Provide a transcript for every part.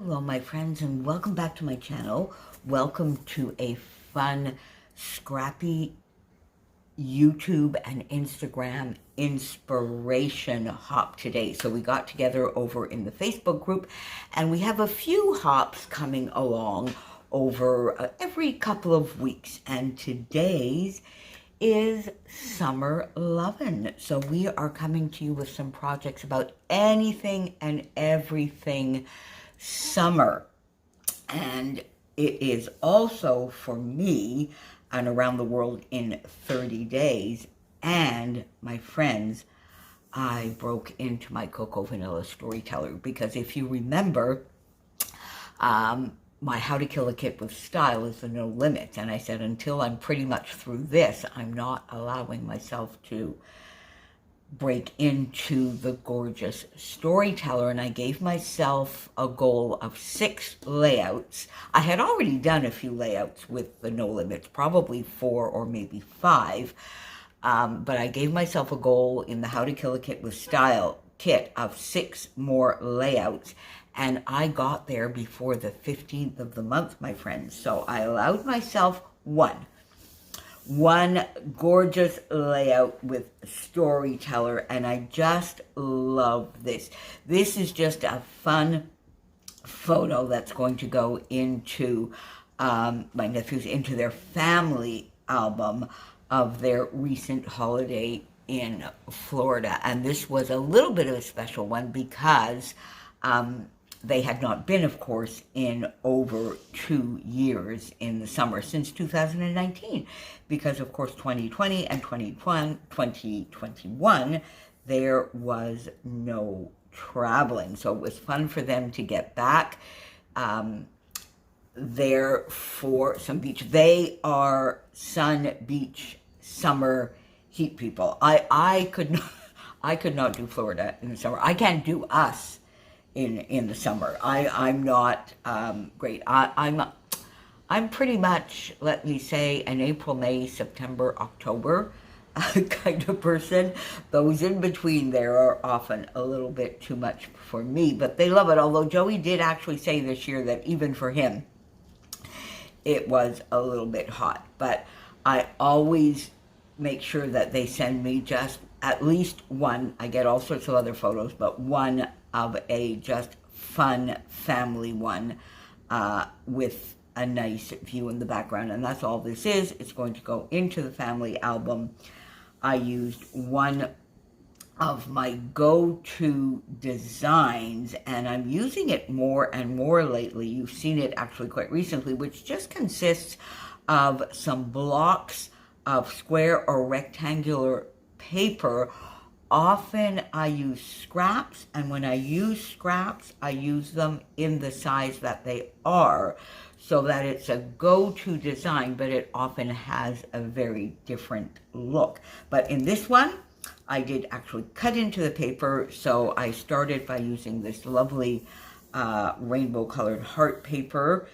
Hello my friends, and welcome back to my channel. Welcome to a fun, scrappy YouTube and Instagram inspiration hop today. So we got together over in the Facebook group and we have a few hops coming along over every couple of weeks, and today's is Summer Lovin'. So we are coming to you with some projects about anything and everything summer. And it is also for me and around the world in 30 days. And my friends, I broke into my Cocoa Vanilla Storyteller because if you remember, my How to Kill a Kit with Style is the no limits. And I said, until I'm pretty much through this, I'm not allowing myself to break into the gorgeous Storyteller. And I gave myself a goal of 6 layouts. I had already done a few layouts with the no limits, probably 4 or maybe 5. But I gave myself a goal in the How to Kill a Kit with Style kit of 6 more layouts. And I got there before the 15th of the month, my friends. So I allowed myself one gorgeous layout with Storyteller, and I just love this. This is just a fun photo that's going to go into my nephews, into their family album of their recent holiday in Florida. And this was a little bit of a special one because they had not been, of course, in over 2 years in the summer, since 2019, because, of course, 2020 and 2021, there was no traveling. So it was fun for them to get back there for some beach. They are sun, beach, summer, heat people. I could not do Florida in the summer. I can't do us in the summer. I'm not great. I'm pretty much, let me say, an April, May, September, October kind of person. Those in between there are often a little bit too much for me, but they love it. Although Joey did actually say this year that even for him, it was a little bit hot. But I always make sure that they send me just at least one. I get all sorts of other photos, but one of a just fun family one with a nice view in the background. And that's all this is. It's going to go into the family album. I used one of my go-to designs, and I'm using it more and more lately. You've seen it actually quite recently, which just consists of some blocks of square or rectangular paper. Often I use scraps, and when I use scraps, I use them in the size that they are, so that it's a go-to design, but it often has a very different look. But in this one, I did actually cut into the paper, so I started by using this lovely rainbow-colored heart paper,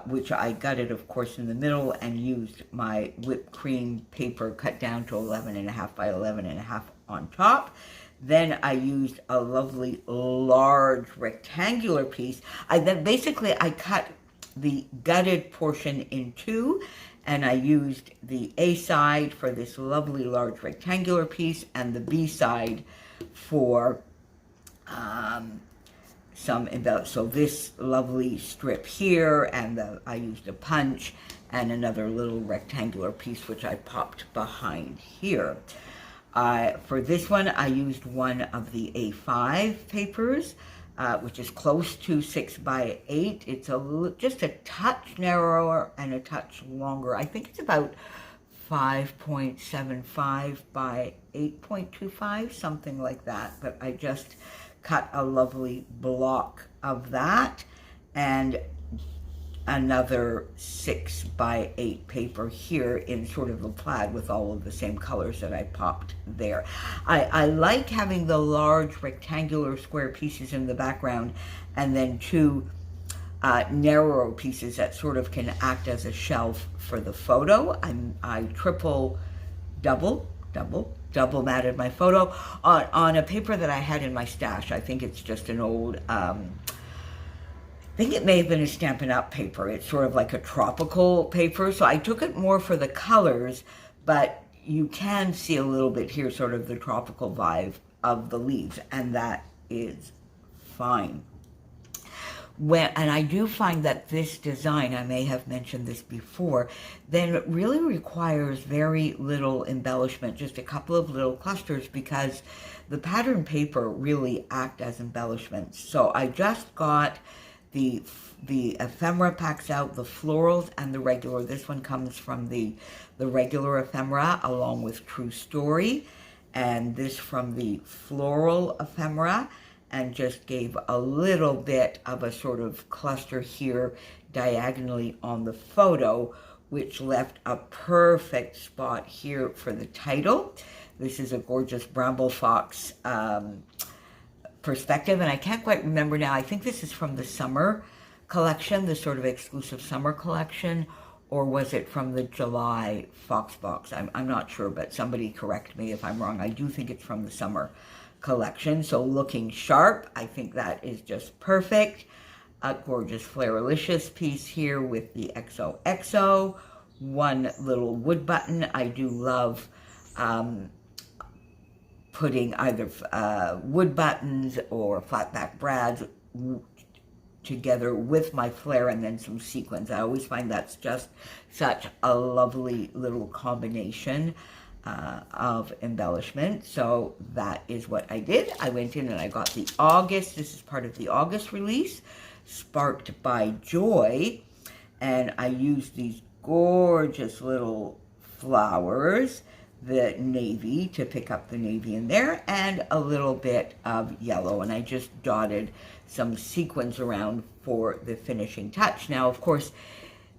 which I gutted, of course, in the middle, and used my whipped cream paper cut down to 11.5 by 11.5 on top. Then I used a lovely large rectangular piece. I cut the gutted portion in 2, and I used the A side for this lovely large rectangular piece and the B side for so this lovely strip here, and I used a punch and another little rectangular piece which I popped behind here. For this one, I used one of the A5 papers, which is close to 6 by 8. It's just a touch narrower and a touch longer. I think it's about 5.75 by 8.25, something like that. But I just cut a lovely block of that, and another 6 by 8 paper here in sort of a plaid with all of the same colors that I popped there. I like having the large rectangular square pieces in the background, and then 2 narrower pieces that sort of can act as a shelf for the photo. I double matted my photo on a paper that I had in my stash. I think it's just an old think it may have been a Stampin' Up! Paper. It's sort of like a tropical paper. So I took it more for the colors, but you can see a little bit here, sort of the tropical vibe of the leaves, and that is fine. And I do find that this design, I may have mentioned this before, then it really requires very little embellishment, just a couple of little clusters, because the pattern paper really act as embellishments. So I just got the ephemera packs out, the florals and the regular. This one comes from the regular ephemera along with True Story, and this from the floral ephemera, and just gave a little bit of a sort of cluster here diagonally on the photo, which left a perfect spot here for the title. This is a gorgeous Bramble Fox perspective, and I can't quite remember now. I think this is from the summer collection, the sort of exclusive summer collection, or was it from the July Fox box? I'm not sure, but somebody correct me if I'm wrong. I do think it's from the summer collection. So looking sharp, I think that is just perfect. A gorgeous Flairalicious piece here with the XOXO. One little wood button. I do love putting either wood buttons or flatback brads together with my flare and then some sequins. I always find that's just such a lovely little combination of embellishment. So that is what I did. I went in and I got the August, this is part of the August release, Sparked by Joy, and I used these gorgeous little flowers, the navy, to pick up the navy in there, and a little bit of yellow, and I just dotted some sequins around for the finishing touch. Now, of course,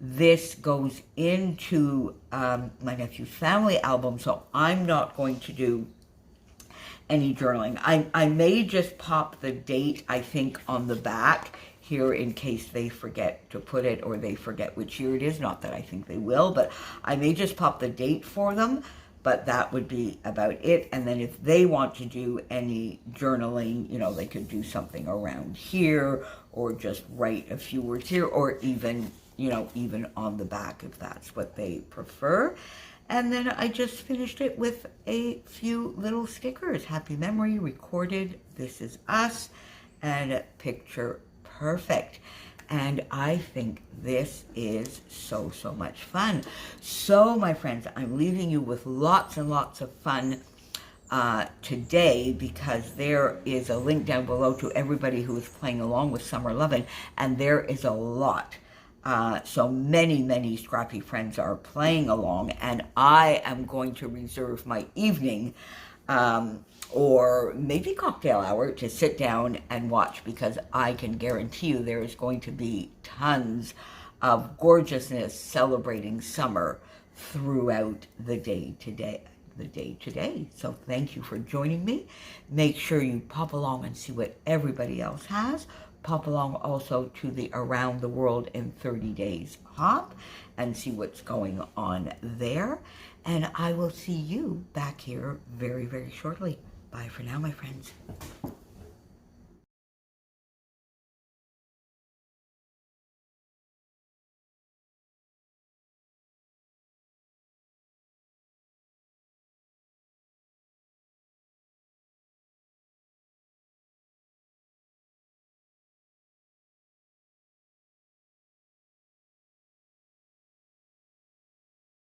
this goes into my nephew's family album, so I'm not going to do any journaling. I may just pop the date, I think, on the back here in case they forget to put it, or they forget which year it is. Not that I think they will, but I may just pop the date for them, but that would be about it. And then if they want to do any journaling, you know, they could do something around here, or just write a few words here, or even, you know, even on the back if that's what they prefer. And then I just finished it with a few little stickers. Happy memory, recorded, this is us, and picture perfect. And I think this is so much fun. So, my friends, I'm leaving you with lots and lots of fun today, because there is a link down below to everybody who is playing along with Summer Lovin', and there is a lot. So many scrappy friends are playing along, and I am going to reserve my evening or maybe cocktail hour to sit down and watch, because I can guarantee you there is going to be tons of gorgeousness celebrating summer throughout the day today. So thank you for joining me. Make sure you pop along and see what everybody else has. Pop along also to the Around the World in 30 Days Hop and see what's going on there. And I will see you back here very shortly. Bye for now, my friends.